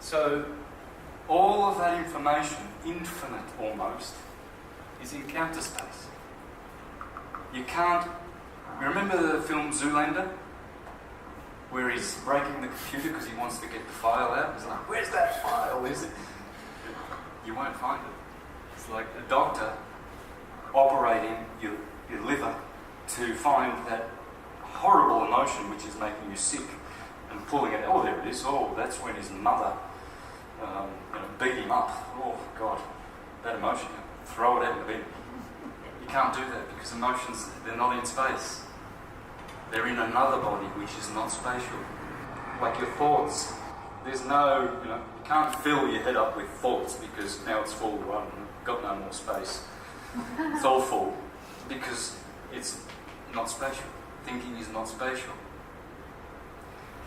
So all of that information, infinite almost, is in counter space. You can't... You remember the film Zoolander? Where he's breaking the computer because he wants to get the file out. He's like, where's that file? Is it? You won't find it. It's like a doctor operating your liver to find that horrible emotion which is making you sick and pulling it. Oh, there it is. Oh, that's when his mother beat him up. Oh, God. That emotion. Throw it out of the bin. You can't do that because emotions, they're not in space. They're in another body which is not spatial. Like your thoughts. There's no, you can't fill your head up with thoughts because now it's full, right? Got no more space. It's all full because it's not spatial. Thinking is not spatial.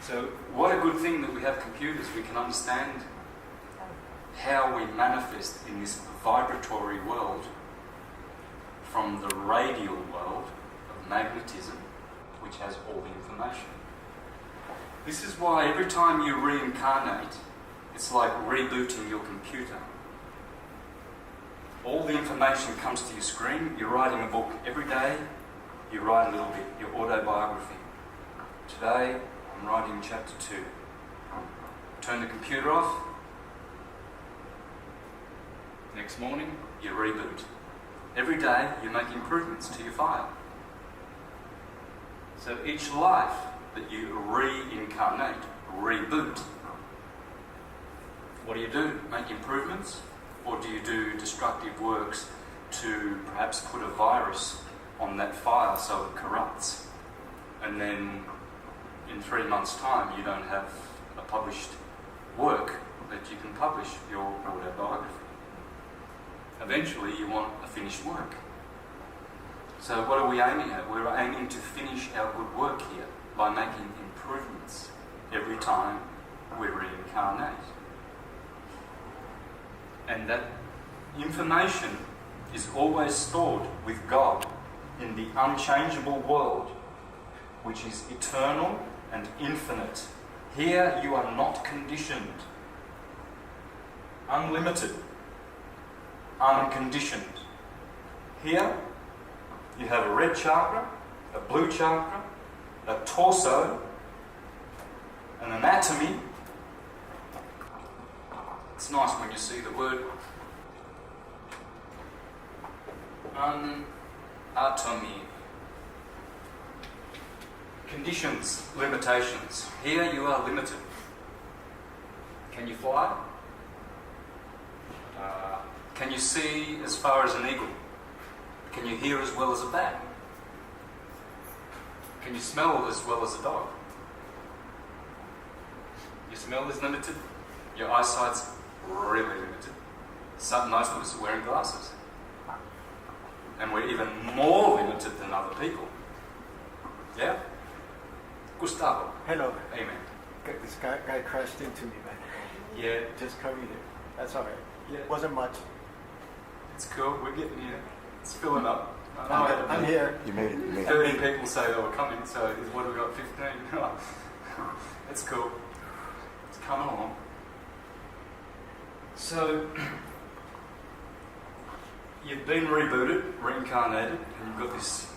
So what a good thing that we have computers. We can understand how we manifest in this vibratory world from the radial world of magnetism, which has all the information. This is why every time you reincarnate, it's like rebooting your computer. All the information comes to your screen. You're writing a book every day. You write a little bit, your autobiography. Today, I'm writing chapter 2. Turn the computer off. Next morning, you reboot. Every day, you make improvements to your file. So each life that you reincarnate, reboot, what do? Make improvements? Or do you do destructive works to perhaps put a virus on that file so it corrupts? And then in 3 months' time you don't have a published work that you can publish your autobiography. Eventually you want a finished work. So what are we aiming at? We're aiming to finish our good work here by making improvements every time we reincarnate. And that information is always stored with God in the unchangeable world, which is eternal and infinite. Here you are not conditioned. Unlimited. Unconditioned. Here you have a red chakra, a blue chakra, a torso, an anatomy. It's nice when you see the word anatomy. Conditions, limitations. Here you are limited. Can you fly? Can you see as far as an eagle? Can you hear as well as a bat? Can you smell as well as a dog? Your smell is limited. Your eyesight's really limited. Most of us are wearing glasses. And we're even more limited than other people. Yeah? Gustavo. Hello. Amen. This guy crashed into me, man. Yeah. Just coming there. That's alright. Yeah. Wasn't much. It's cool. We're getting here. It's filling up. I'm here. You made it. 13 people say they were coming, so what have we got? 15? That's cool. It's coming along. So, you've been rebooted, reincarnated, and you've got this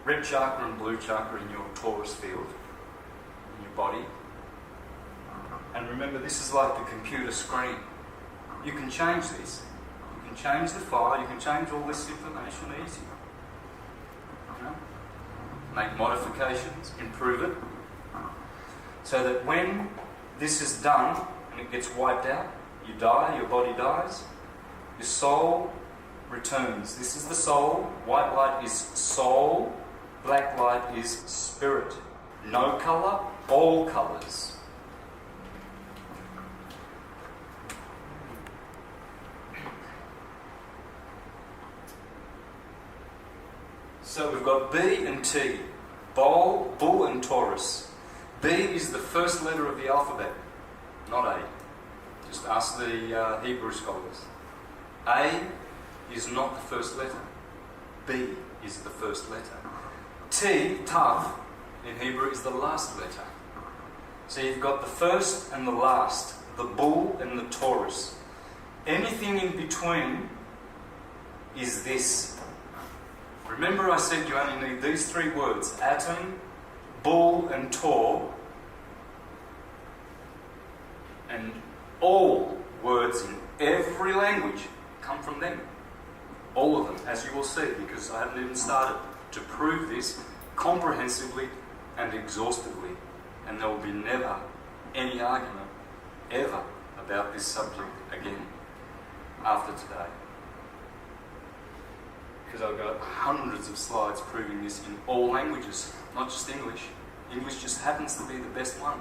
red chakra and blue chakra in your torus field, in your body. And remember, this is like the computer screen. You can change this. You can change the file, you can change all this information easy. You know? Make modifications, improve it, so that when this is done and it gets wiped out, you die, your body dies, your soul returns. This is the soul. White light is soul, black light is spirit. No colour, all colours. So we've got B and T, bull and Taurus. B is the first letter of the alphabet, not A. Just ask the Hebrew scholars. A is not the first letter. B is the first letter. T, Tav, in Hebrew is the last letter. So you've got the first and the last, the bull and the Taurus. Anything in between is this. Remember I said you only need these three words, atom, bull and Taur, and all words in every language come from them. All of them, as you will see, because I haven't even started to prove this comprehensively and exhaustively. And there will be never any argument, ever, about this subject again after today. Because I've got hundreds of slides proving this in all languages, not just English. English just happens to be the best one.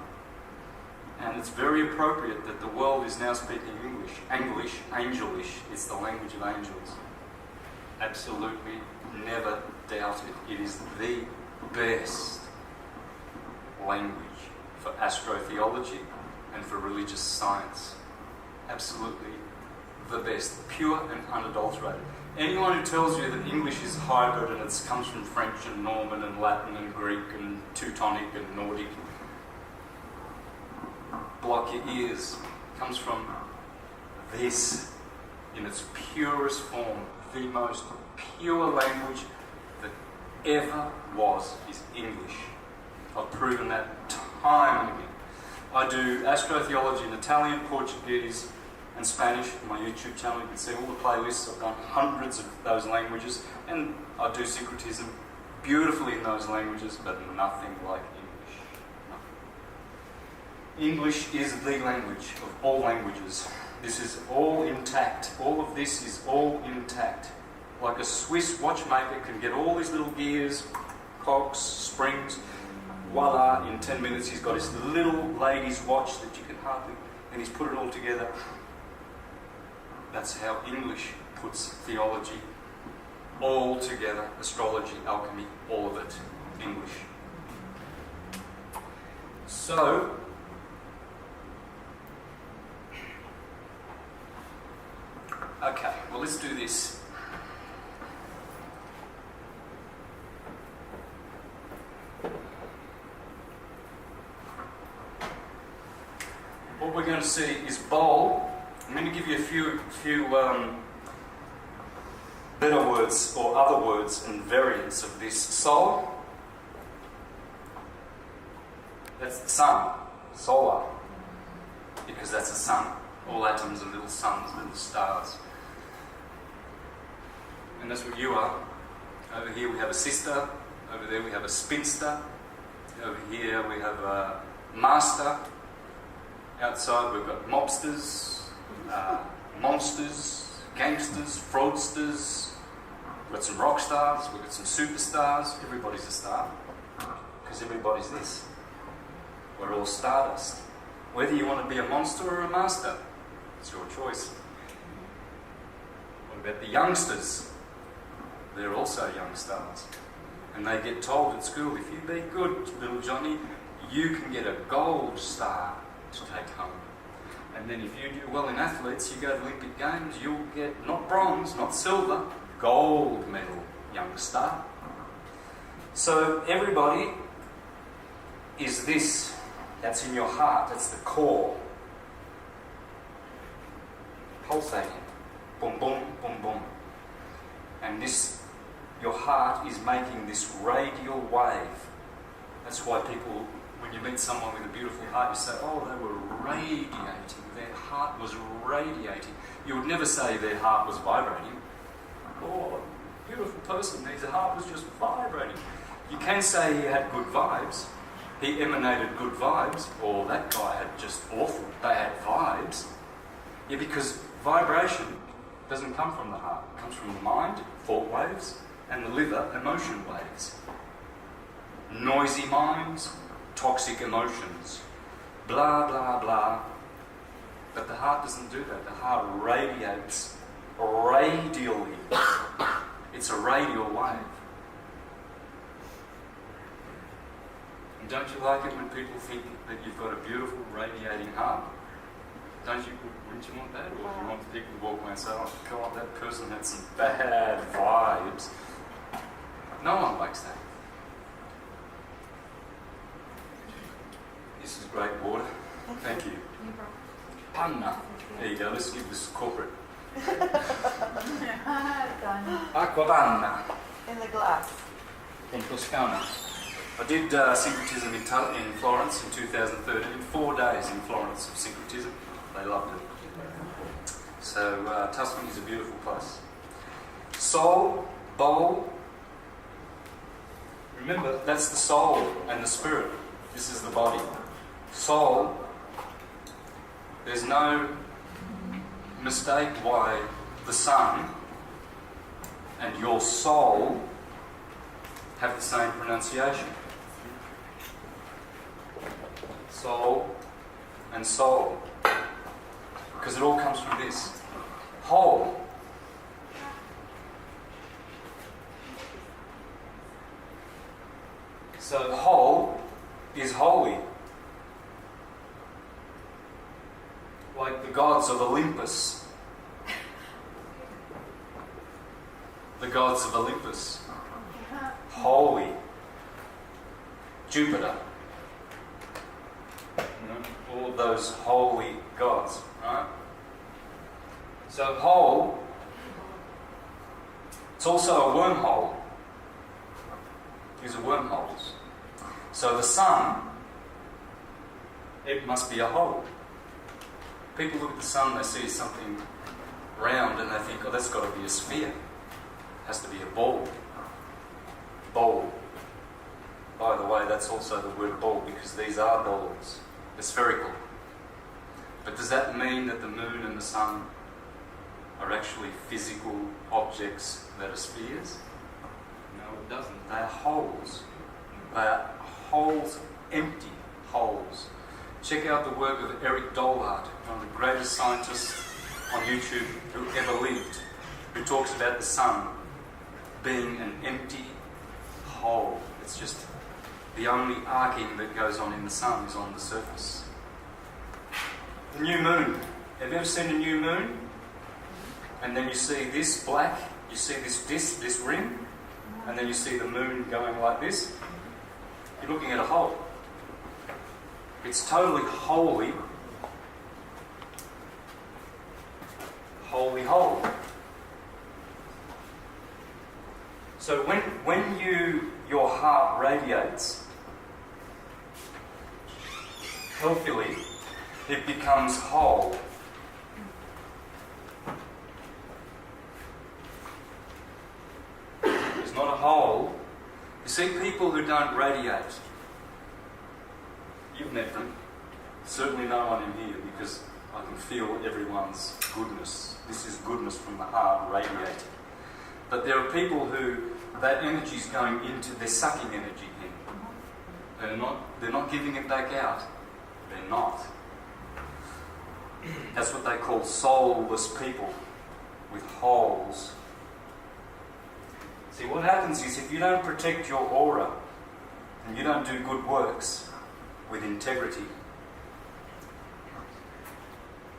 And it's very appropriate that the world is now speaking English. Anglish, Angelish, it's the language of angels. Absolutely never doubt it. It is the best language for astrotheology and for religious science. Absolutely the best, pure and unadulterated. Anyone who tells you that English is hybrid and it comes from French and Norman and Latin and Greek and Teutonic and Nordic, block your ears. It comes from this in its purest form. The most pure language that ever was is English. I've proven that time and again. I do astrotheology in Italian, Portuguese and Spanish on my YouTube channel. You can see all the playlists. I've done hundreds of those languages, and I do syncretism beautifully in those languages, but nothing like English. Nothing. English is the language of all languages. This is all intact. All of this is all intact. Like a Swiss watchmaker can get all these little gears, cogs, springs. Voila, in 10 minutes he's got his little lady's watch that you can hardly, and he's put it all together. That's how English puts theology all together. Astrology, alchemy, all of it. English. So, okay, well let's do this. What we're going to see is bowl. I'm going to give you a few better words or other words and variants of this. Sol, that's the sun, solar, because that's the sun. All atoms are little suns, little stars. And that's what you are. Over here we have a sister, over there we have a spinster, over here we have a master. Outside we've got mobsters, monsters, gangsters, fraudsters, we've got some rock stars, we've got some superstars. Everybody's a star, because everybody's this. We're all stardust. Whether you want to be a monster or a master, it's your choice. What about the youngsters? They're also young stars. And they get told at school, if you be good, little Johnny, you can get a gold star to take home. And then if you do well in athletes, you go to Olympic Games, you'll get not bronze, not silver, gold medal, young star. So everybody is this. That's in your heart, that's the core. Pulsating. Boom, boom, boom, boom. And this, your heart is making this radial wave. That's why people, when you meet someone with a beautiful heart, you say, oh, they were radiating. Their heart was radiating. You would never say their heart was vibrating. Oh, beautiful person, his heart was just vibrating. You can say he had good vibes. He emanated good vibes, or that guy had just awful, bad vibes. Yeah, because vibration doesn't come from the heart. It comes from the mind, thought waves, and the liver, emotion waves. Noisy minds, toxic emotions, blah, blah, blah. But the heart doesn't do that. The heart radiates radially. It's a radial wave. And don't you like it when people think that you've got a beautiful radiating heart? Wouldn't you want that? Or do you want people to walk away and say, oh God, that person had some bad vibes? No one likes that. This is great Aquapanna. There you go, let's give this corporate. Done. Aquapanna In the glass. from Toscana. I did syncretism in Florence in 2013, 4 days in Florence of syncretism. They loved it. So Tuscany is a beautiful place. Soul, bowl. Remember, that's the soul and the spirit. This is the body. Soul, there's no mistake why the sun and your soul have the same pronunciation. Soul and soul. Because it all comes from this. Whole. So whole is holy. Like the gods of Olympus. The gods of Olympus. Holy. Jupiter. All of those holy gods, right? So whole, it's also a wormhole. These are wormholes. So the sun, it must be a hole. People look at the sun, they see something round and they think, oh, that's got to be a sphere. It has to be a ball. Bowl. By the way, that's also the word ball because these are balls. They're spherical. But does that mean that the moon and the sun are actually physical objects that are spheres? No, it doesn't. They are holes. They are holes, empty holes. Check out the work of Eric Dollard, one of the greatest scientists on YouTube who ever lived, who talks about the sun being an empty hole. It's just the only arcing that goes on in the sun is on the surface. The new moon. Have you ever seen a new moon? And then you see this black, you see this disc, this ring, and then you see the moon going like this. You're looking at a hole. It's totally holy. Holy hole. So when your heart radiates healthily, it becomes whole. It's not a hole. You see people who don't radiate. You've met them. Certainly no one in here because I can feel everyone's goodness. This is goodness from the heart radiating. But there are people who that energy is going into, they're sucking energy in. They're not giving it back out. They're not. That's what they call soulless people with holes. See, what happens is if you don't protect your aura and you don't do good works with integrity,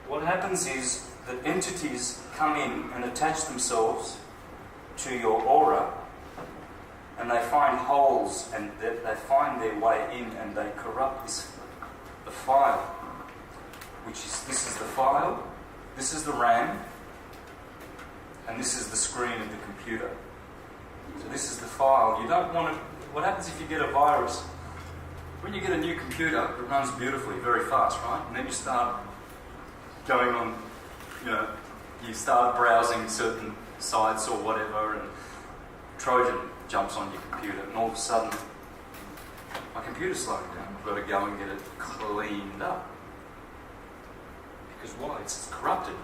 what happens is that entities come in and attach themselves to your aura and they find holes and they find their way in and they corrupt the file. This is the file, this is the RAM, and this is the screen of the computer. So this is the file. You don't want to... What happens if you get a virus? When you get a new computer, it runs beautifully, very fast, right? And then you start going on, you start browsing certain sites or whatever, and Trojan jumps on your computer, and all of a sudden, my computer's slowing down. I've got to go and get it cleaned up. Because why? It's corrupted.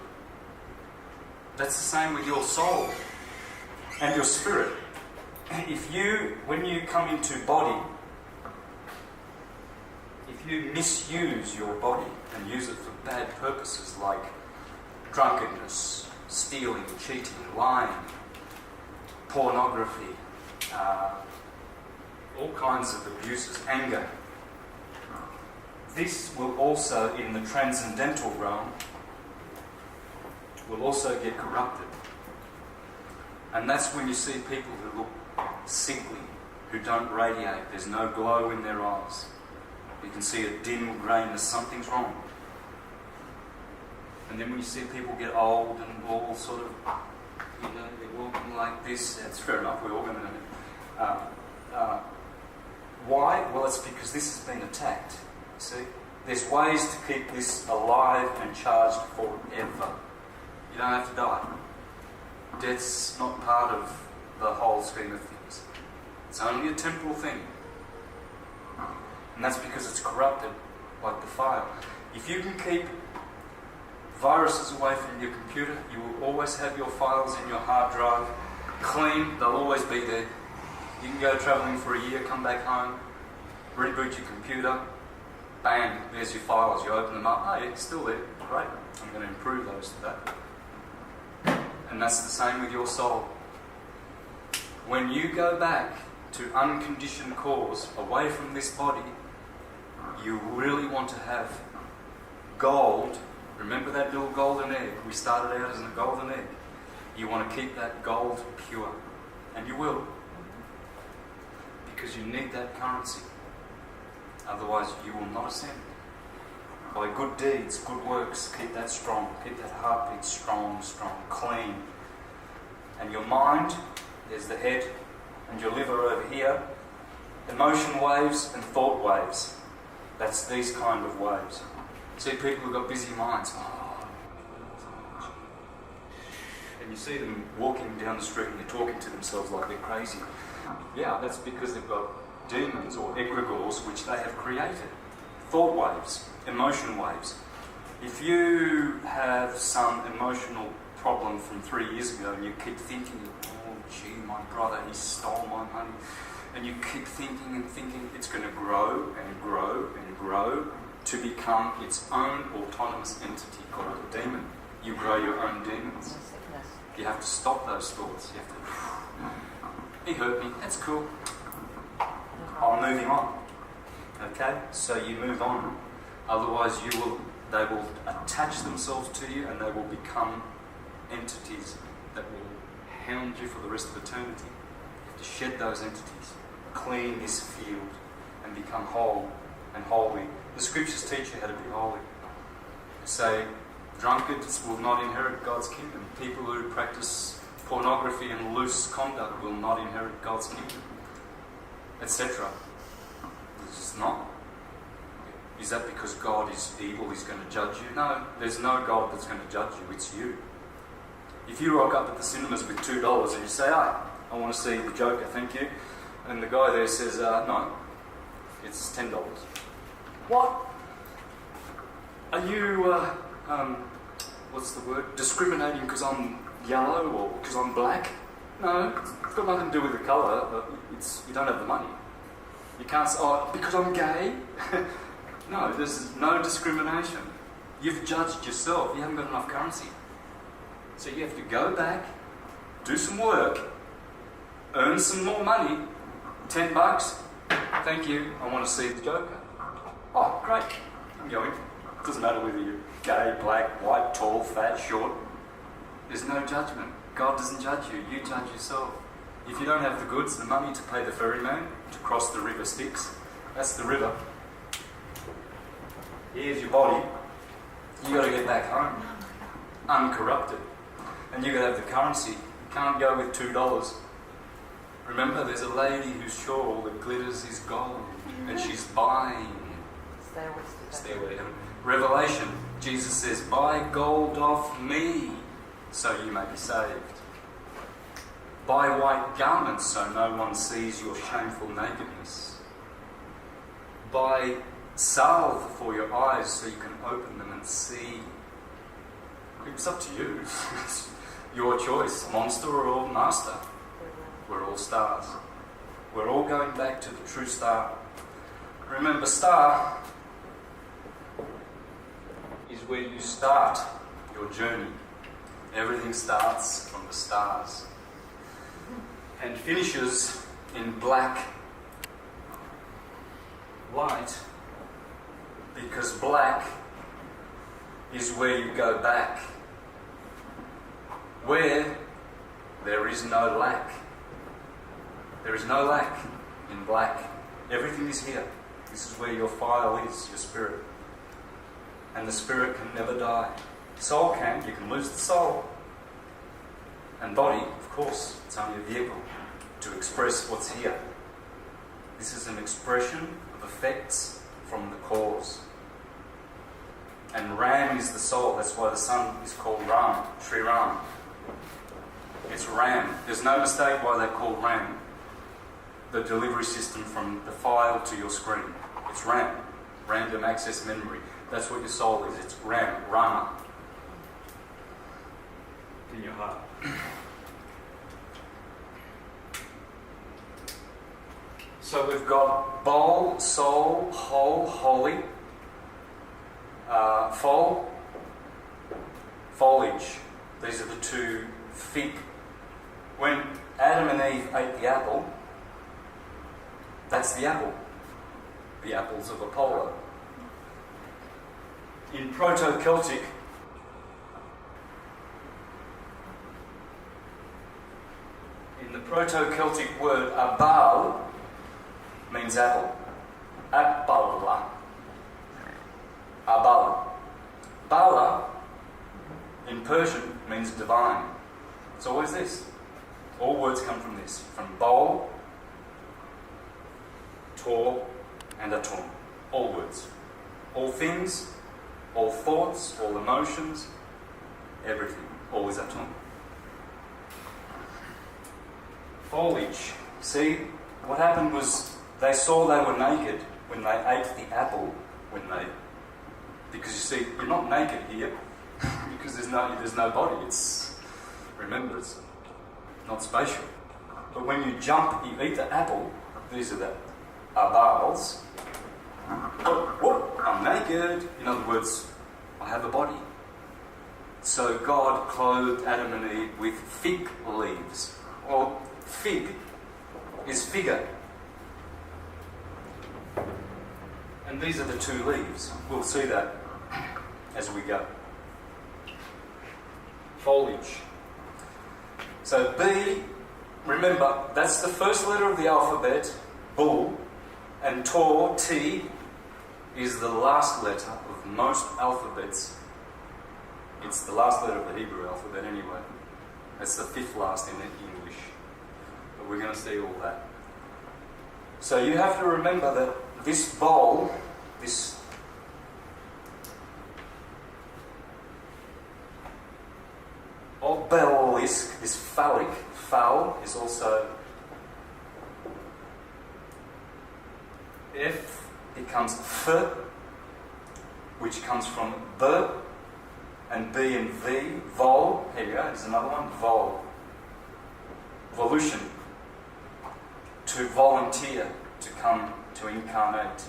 That's the same with your soul and your spirit. When you come into body, if you misuse your body and use it for bad purposes like drunkenness, stealing, cheating, lying, pornography, all kinds of abuses, anger, this will also, in the transcendental realm, will also get corrupted. And that's when you see people who look sickly, who don't radiate, there's no glow in their eyes. You can see a dim greyness, something's wrong. And then when you see people get old and all sort of, they're walking like this, that's fair enough, we're all going to why? Well, it's because this has been attacked. See? There's ways to keep this alive and charged forever. You don't have to die. Death's not part of the whole scheme of things. It's only a temporal thing. And that's because it's corrupted, like the file. If you can keep viruses away from your computer, you will always have your files in your hard drive clean, they'll always be there. You can go travelling for a year, come back home, reboot your computer, bang, there's your files, you open them up, oh yeah, it's still there, great, I'm going to improve those today. And that's the same with your soul. When you go back to unconditioned cause, away from this body, you really want to have gold. Remember that little golden egg? We started out as a golden egg. You want to keep that gold pure. And you will. Because you need that currency. Otherwise you will not ascend. By good deeds, good works, keep that strong. Keep that heartbeat strong, clean. And your mind, there's the head, and your liver over here. Emotion waves and thought waves. That's these kind of waves. See people who've got busy minds. And you see them walking down the street and they're talking to themselves like they're crazy. Yeah, that's because they've got demons or egregores which they have created. Thought waves, emotion waves. If you have some emotional problem from 3 years ago and you keep thinking, oh gee, my brother, he stole my money, and you keep thinking and thinking, it's going to grow and grow and grow to become its own autonomous entity called a demon. You grow your own demons. You have to stop those thoughts. You have to, he hurt me, that's cool. I'm moving on. Okay? So you move on. Otherwise they will attach themselves to you and they will become entities that will hound you for the rest of eternity. You have to shed those entities, clean this field and become whole and holy. The scriptures teach you how to be holy. Say, drunkards will not inherit God's kingdom. People who practice pornography and loose conduct will not inherit God's kingdom, etc. It's just not. Is that because God is evil, he's going to judge you? No, there's no God that's going to judge you, it's you. If you rock up at the cinemas with $2 and you say, I want to see the Joker, thank you, and the guy there says, no, it's $10. What? Are you, what's the word? Discriminating because I'm yellow or because I'm black? No, it's got nothing to do with the colour. You don't have the money. You can't say, because I'm gay? No, there's no discrimination. You've judged yourself. You haven't got enough currency. So you have to go back, do some work, earn some more money. $10. Thank you. I want to see the Joker. Oh, great. I'm going. It doesn't matter whether you're gay, black, white, tall, fat, short. There's no judgment. God doesn't judge you. You judge yourself. If you don't have the goods, the money to pay the ferryman to cross the river Styx, that's the river. Here's your body. You got to get back home, uncorrupted, and you got to have the currency. You can't go with $2. Remember, there's a lady whose shawl that glitters is gold, and she's buying. Stairway to heaven. Revelation, Jesus says, buy gold off me, so you may be saved. Buy white garments, so no one sees your shameful nakedness. Buy salve for your eyes, so you can open them and see. It's up to you. It's your choice, monster or master. We're all stars. We're all going back to the true star. Remember, star is where you start your journey. Everything starts from the stars and finishes in black light, because black is where you go back, where there is no lack. There is no lack in black. Everything is here. This is where your file is, your spirit. And the spirit can never die. Soul you can lose the soul. And body, of course, it's only a vehicle to express what's here. This is an expression of effects from the cause. And Ram is the soul. That's why the sun is called Ram, Sri Ram. It's Ram. There's no mistake why they're called Ram. The delivery system from the file to your screen. It's RAM. Random access memory. That's what your soul is. It's Ram, Rama. In your heart. So we've got bowl, soul, whole, holy, fol, foliage. These are the two fig. When Adam and Eve ate the apple, that's the apple. The apples of Apollo. In Proto-Celtic, in the Proto-Celtic word abal means apple. Abala. Abal. Bala in Persian means divine. It's always this. All words come from this. From bowl, tor, and atom. All words. All things, all thoughts, all emotions, everything. All is atom. Foliage. See, what happened was they saw they were naked when they ate the apple, because you see, you're not naked here because there's no body. Remember, it's not spatial. But when you eat the apple, these are the abals. What? I'm naked. In other words, I have a body. So God clothed Adam and Eve with fig leaves. Well, fig is figure. And these are the two leaves. We'll see that as we go. Foliage. So B, remember, that's the first letter of the alphabet, bull, and tor, T, is the last letter of most alphabets. It's the last letter of the Hebrew alphabet anyway. That's the fifth last in English. But we're going to see all that. So you have to remember that this bowl, this obelisk, this phallic, fowl is also F becomes F, which comes from B, and B and V, vol, here you go, there's another one, vol. Volution, to volunteer, to come, to incarnate.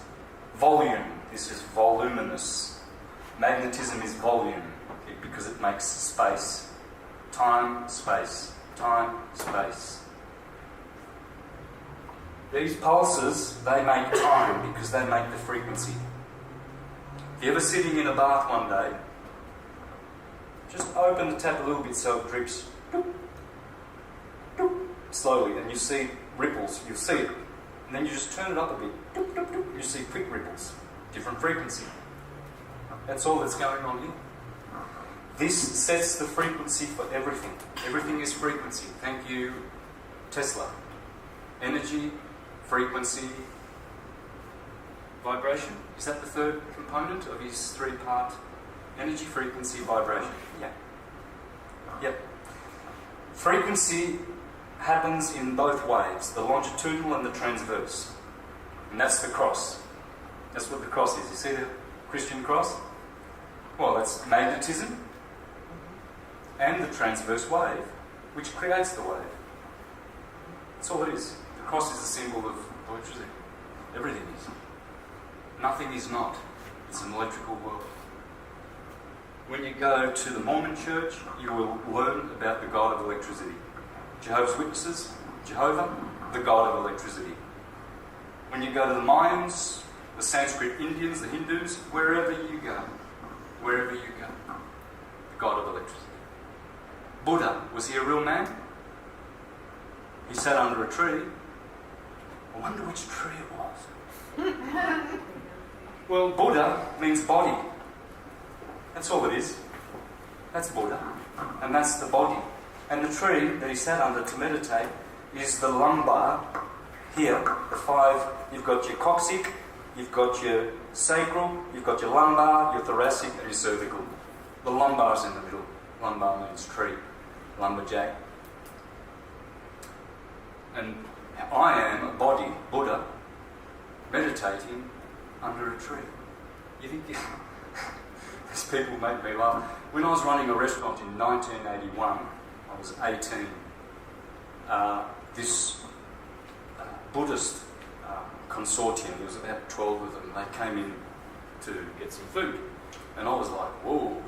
Volume, this is voluminous. Magnetism is volume, because it makes space. Time, space. Time, space. These pulses, they make time because they make the frequency. If you're ever sitting in a bath one day, just open the tap a little bit so it drips doop, doop, slowly, and you see ripples, you'll see it. And then you just turn it up a bit, doop, doop, doop, you see quick ripples, different frequency. That's all that's going on here. This sets the frequency for everything. Everything is frequency. Thank you, Tesla. Energy, frequency, vibration. Is that the third component of his three-part energy, frequency, vibration? Yeah. Yep. Frequency happens in both waves, the longitudinal and the transverse. And that's the cross. That's what the cross is. You see the Christian cross? Well, that's magnetism and the transverse wave, which creates the wave. That's all it is. The cross is a symbol of electricity. Everything is. Nothing is not. It's an electrical world. When you go to the Mormon church, you will learn about the God of electricity. Jehovah's Witnesses, Jehovah, the God of electricity. When you go to the Mayans, the Sanskrit Indians, the Hindus, wherever you go, the God of electricity. Buddha, was he a real man? He sat under a tree. I wonder which tree it was. Well, Buddha means body. That's all it is. That's Buddha. And that's the body. And the tree that he sat under to meditate is the lumbar here, the five. You've got your coccyx, you've got your sacral, you've got your lumbar, your thoracic, and your cervical. The lumbar's in the middle. Lumbar means tree, lumberjack. And I am a body, Buddha, meditating under a tree. You think these people make me laugh. When I was running a restaurant in 1981, I was 18. This Buddhist consortium, there was about 12 of them, they came in to get some food. And I was like, whoa,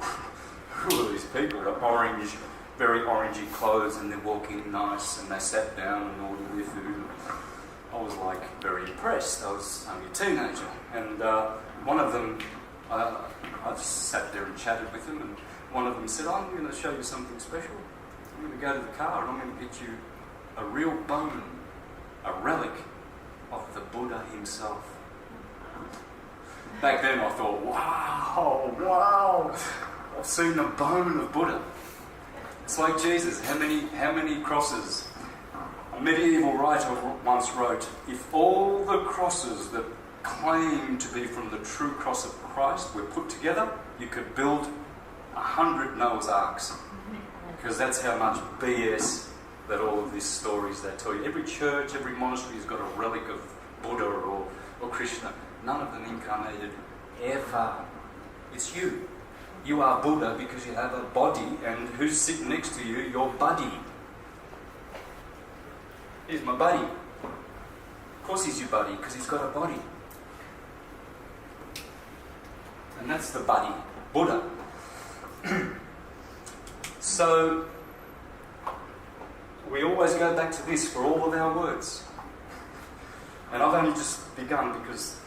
who are these people? They've got orange, very orangey clothes, and they're walking nice, and they sat down and ordered their food. I was like very impressed. I was only a teenager. And one of them, I just sat there and chatted with them, and one of them said, I'm going to show you something special. I'm going to go to the car and I'm going to get you a real bone, a relic of the Buddha himself. Back then I thought, wow, I've seen the bone of Buddha. It's like Jesus. How many crosses? A medieval writer once wrote, if all the crosses that claim to be from the true cross of Christ were put together, you could build 100 Noah's Arks. Because that's how much BS that all of these stories they tell you. Every church, every monastery has got a relic of Buddha or Krishna. None of them incarnated ever. It's you. You are Buddha because you have a body, and who's sitting next to you? Your buddy. He's my buddy. Of course he's your buddy, because he's got a body. And that's the buddy, Buddha. So, we always go back to this for all of our words. And I've only just begun because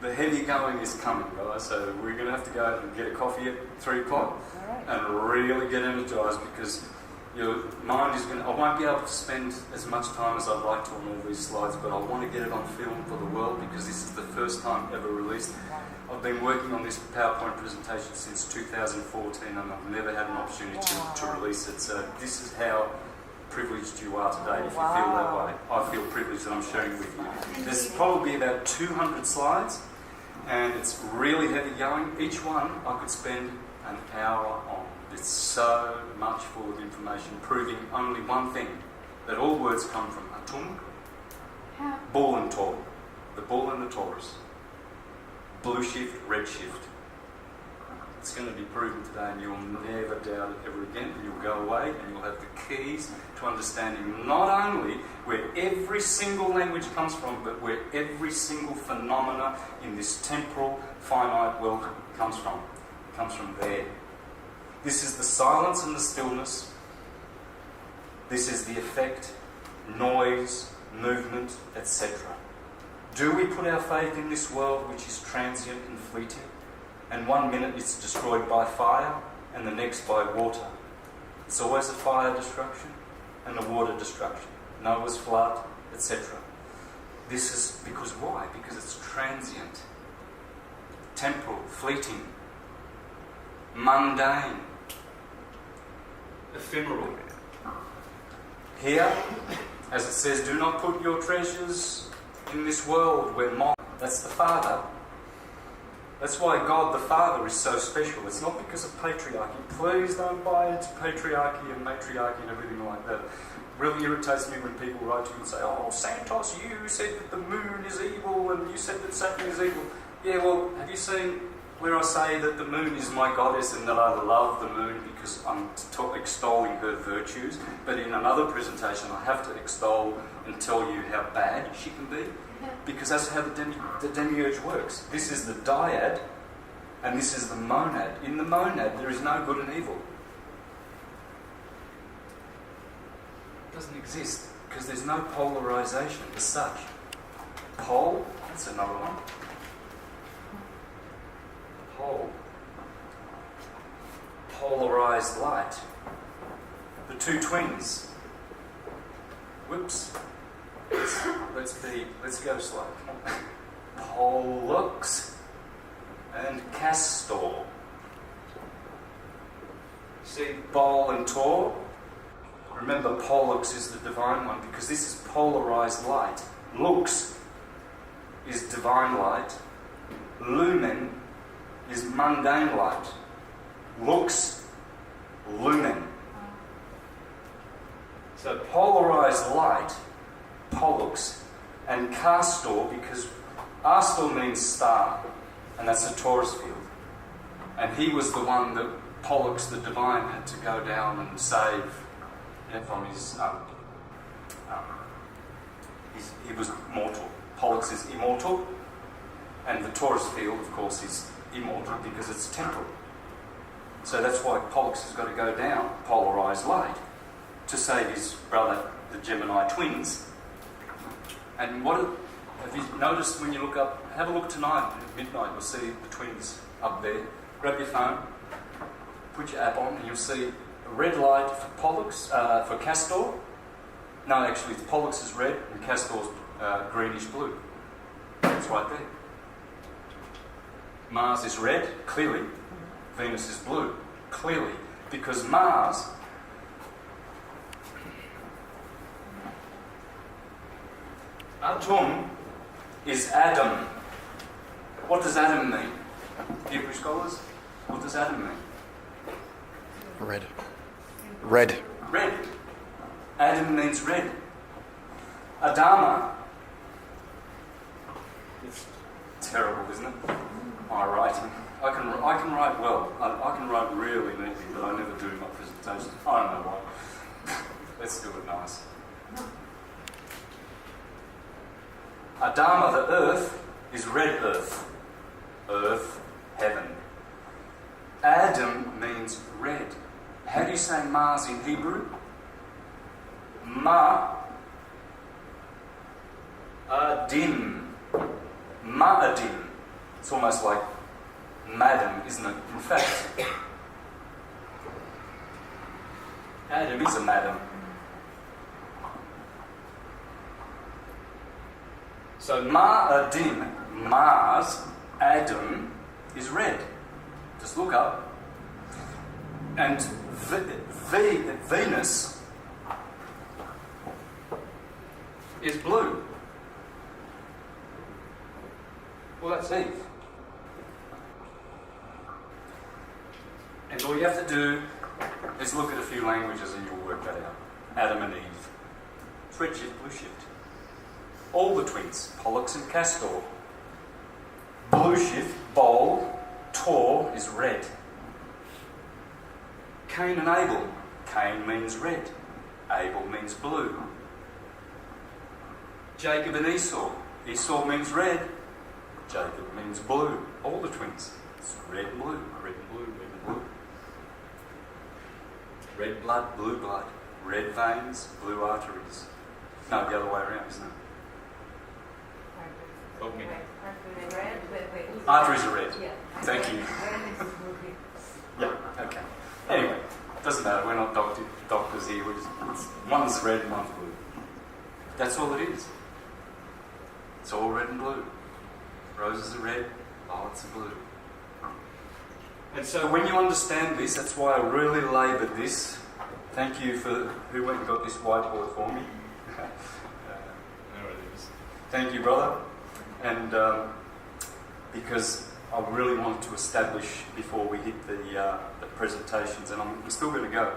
the heavy going is coming, guys. So we're going to have to go out and get a coffee at 3 o'clock and really get energised, because your mind is going to... I won't be able to spend as much time as I'd like to on all these slides, but I want to get it on film for the world, because this is the first time ever released. I've been working on this PowerPoint presentation since 2014, and I've never had an opportunity to release it. So this is how privileged you are today, if you feel that way. I feel privileged that I'm sharing it with you. There's probably about 200 slides, and it's really heavy going. Each one I could spend an hour on. It's so much full of information, proving only one thing, that all words come from Atum, bull and Taur, the bull and the Taurus. Blue shift, red shift. It's going to be proven today, and you'll never doubt it ever again. And you'll go away and you'll have the keys to understanding not only where every single language comes from, but where every single phenomena in this temporal, finite world comes from. It comes from there. This is the silence and the stillness. This is the effect, noise, movement, etc. Do we put our faith in this world which is transient and fleeting, and 1 minute it's destroyed by fire and the next by water? It's always a fire destruction and a water destruction. Noah's flood, etc. This is because why? Because it's transient, temporal, fleeting, mundane, ephemeral. Here, as it says, do not put your treasures in this world where moth... That's the Father. That's why God the Father is so special. It's not because of patriarchy. Please don't buy into patriarchy and matriarchy and everything like that. It really irritates me when people write to you and say, oh, Santos, you said that the moon is evil and you said that Saturn is evil. Yeah, well, have you seen where I say that the moon is my goddess and that I love the moon because I'm extolling her virtues? But in another presentation I have to extol and tell you how bad she can be, because that's how the demiurge works. This is the dyad and this is the monad. In the monad there is no good and evil. It doesn't exist because there's no polarization as such. Pole, that's another one. Pole. Polarized light. The two twins. Whoops. Let's go slow. Pollux and Castor. See Bol and Tor? Remember, Pollux is the divine one because this is polarized light. Lux is divine light. Lumen is mundane light. Lux, lumen. So polarized light, Pollux, and Castor, because Astor means star, and that's a Taurus field. And he was the one that Pollux, the divine, had to go down and save from his. He was mortal. Pollux is immortal, and the Taurus field, of course, is immortal because it's temporal. So that's why Pollux has got to go down, polarized light, to save his brother, the Gemini twins. And what have you noticed when you look up? Have a look tonight at midnight. You'll see the twins up there. Grab your phone, put your app on, and you'll see a red light for Pollux, for Castor. No, actually, Pollux is red and Castor's greenish blue. It's right there. Mars is red, clearly. Venus is blue, clearly. Because Mars Atom is Adam. What does Adam mean? Hebrew scholars, what does Adam mean? Red. Red. Red. Adam means red. Adama. It's terrible, isn't it? My writing. I can write well. I can write really neatly, but I never do in my presentations. I don't know why. Let's do it nice. Adama, the earth, is red earth. Earth, heaven. Adam means red. How do you say Mars in Hebrew? Ma'adim. Ma'adim. It's almost like madam, isn't it? In fact, Adam is a madam. So Ma'adim, Mars, Adam, is red. Just look up. And Venus is blue. Well, that's Eve. And all you have to do is look at a few languages and you'll work that out. Adam and Eve. It's red shift, blue shift. All the twins, Pollux and Castor. Blue shift, Bol, Tor is red. Cain and Abel. Cain means red. Abel means blue. Jacob and Esau. Esau means red. Jacob means blue. All the twins. It's red and blue, red and blue, red and blue. Red blood, blue blood. Red veins, blue arteries. No, the other way around, isn't it? Arteries are red. Yeah. Thank you. Yeah, okay. Anyway, doesn't matter. We're not doctors here. One's red and one's blue. That's all it is. It's all red and blue. Roses are red, violets are blue. And so when you understand this, that's why I really laboured this. Thank you for who went and got this whiteboard for me. There it is. Thank you, brother. And because I really wanted to establish before we hit the presentations, and we're still going to go.